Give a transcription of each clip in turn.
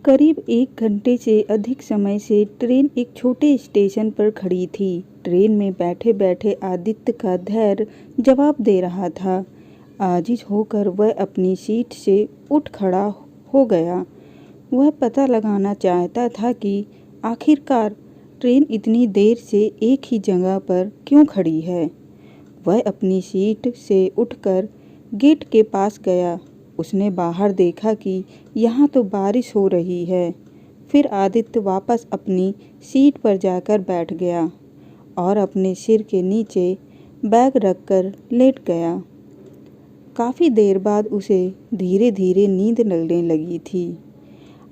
करीब 1 घंटे से अधिक समय से ट्रेन एक छोटे स्टेशन पर खड़ी थी। ट्रेन में बैठे-बैठे आदित्य का धैर्य जवाब दे रहा था। आजिज होकर वह अपनी सीट से उठ खड़ा हो गया। वह पता लगाना चाहता था कि आखिरकार ट्रेन इतनी देर से एक ही जगह पर क्यों खड़ी है। वह अपनी सीट से उठकर गेट के पास गया। उसने बाहर देखा कि यहाँ तो बारिश हो रही है। फिर आदित्य वापस अपनी सीट पर जाकर बैठ गया और अपने सिर के नीचे बैग रखकर लेट गया। काफ़ी देर बाद उसे धीरे धीरे नींद लगने लगी थी।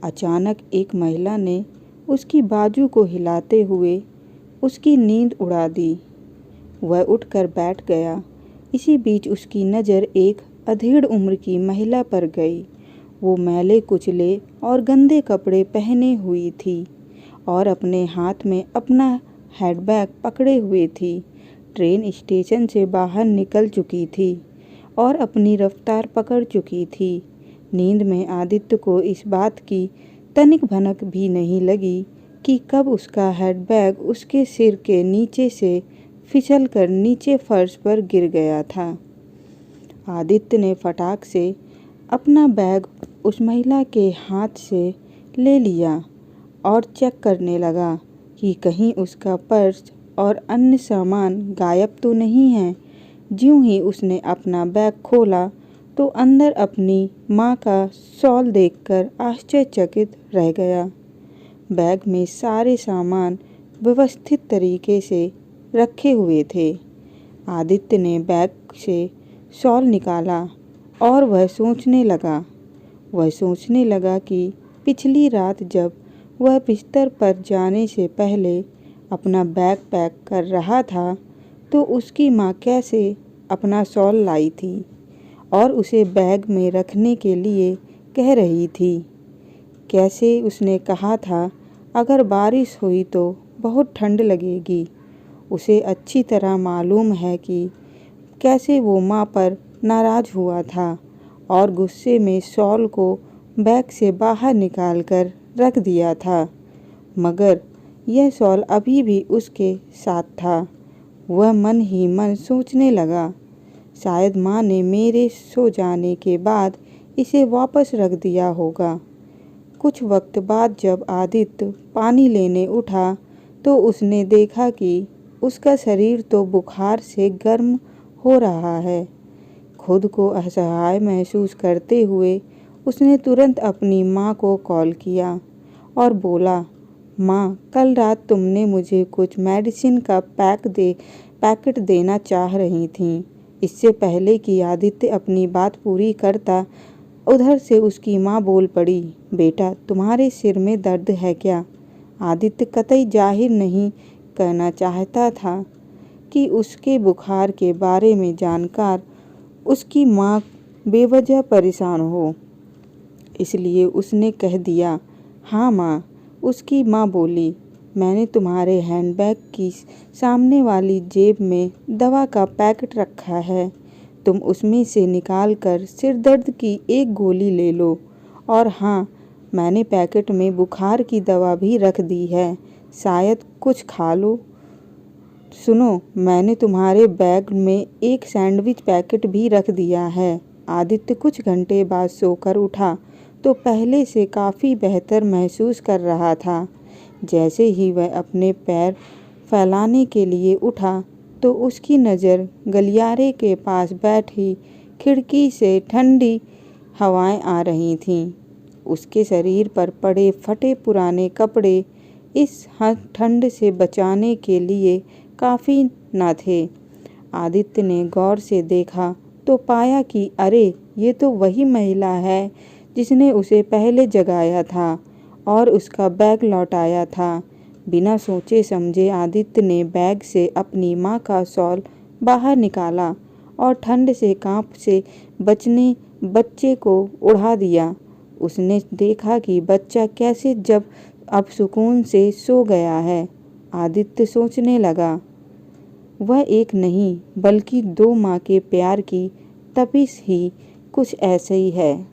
अचानक एक महिला ने उसकी बाजू को हिलाते हुए उसकी नींद उड़ा दी। वह उठकर बैठ गया। इसी बीच उसकी नज़र एक अधेड़ उम्र की महिला पर गई। वो मैले कुचले और गंदे कपड़े पहने हुई थी और अपने हाथ में अपना हैंडबैग पकड़े हुए थी। ट्रेन स्टेशन से बाहर निकल चुकी थी और अपनी रफ्तार पकड़ चुकी थी। नींद में आदित्य को इस बात की तनिक भनक भी नहीं लगी कि कब उसका हैंडबैग उसके सिर के नीचे से फिसल कर नीचे फर्श पर गिर गया था। आदित्य ने फटाक से अपना बैग उस महिला के हाथ से ले लिया और चेक करने लगा कि कहीं उसका पर्स और अन्य सामान गायब तो नहीं है। ज्यों ही उसने अपना बैग खोला तो अंदर अपनी माँ का शॉल देखकर आश्चर्यचकित रह गया। बैग में सारे सामान व्यवस्थित तरीके से रखे हुए थे। आदित्य ने बैग से शॉल निकाला और वह सोचने लगा कि पिछली रात जब वह बिस्तर पर जाने से पहले अपना बैग पैक कर रहा था तो उसकी माँ कैसे अपना शॉल लाई थी और उसे बैग में रखने के लिए कह रही थी। कैसे उसने कहा था अगर बारिश हुई तो बहुत ठंड लगेगी। उसे अच्छी तरह मालूम है कि कैसे वो माँ पर नाराज़ हुआ था और गुस्से में शॉल को बैग से बाहर निकालकर रख दिया था, मगर यह शॉल अभी भी उसके साथ था। वह मन ही मन सोचने लगा, शायद माँ ने मेरे सो जाने के बाद इसे वापस रख दिया होगा। कुछ वक्त बाद जब आदित्य पानी लेने उठा तो उसने देखा कि उसका शरीर तो बुखार से गर्म हो रहा है। खुद को असहाय महसूस करते हुए उसने तुरंत अपनी माँ को कॉल किया और बोला, माँ, कल रात तुमने मुझे कुछ मेडिसिन का पैकेट देना चाह रही थी। इससे पहले कि आदित्य अपनी बात पूरी करता, उधर से उसकी माँ बोल पड़ी, बेटा, तुम्हारे सिर में दर्द है क्या? आदित्य कतई जाहिर नहीं करना चाहता था कि उसके बुखार के बारे में जानकर उसकी माँ बेवजह परेशान हो, इसलिए उसने कह दिया, हाँ माँ। उसकी माँ बोली, मैंने तुम्हारे हैंडबैग की सामने वाली जेब में दवा का पैकेट रखा है। तुम उसमें से निकाल कर सिर दर्द की एक गोली ले लो। और हाँ, मैंने पैकेट में बुखार की दवा भी रख दी है, शायद कुछ खा लो। सुनो, मैंने तुम्हारे बैग में एक सैंडविच पैकेट भी रख दिया है। आदित्य कुछ घंटे बाद सोकर उठा तो पहले से काफ़ी बेहतर महसूस कर रहा था। जैसे ही वह अपने पैर फैलाने के लिए उठा तो उसकी नज़र गलियारे के पास बैठी खिड़की से ठंडी हवाएं आ रही थीं। उसके शरीर पर पड़े फटे पुराने कपड़े इस ठंड से बचाने के लिए काफ़ी न थे। आदित्य ने गौर से देखा तो पाया कि अरे, ये तो वही महिला है जिसने उसे पहले जगाया था और उसका बैग लौटाया था। बिना सोचे समझे आदित्य ने बैग से अपनी माँ का शॉल बाहर निकाला और ठंड से कांप से बचने बच्चे को उड़ा दिया। उसने देखा कि बच्चा कैसे जब अब सुकून से सो गया है। आदित्य सोचने लगा, वह एक नहीं बल्कि 2 माँ के प्यार की तपिश ही कुछ ऐसे ही है।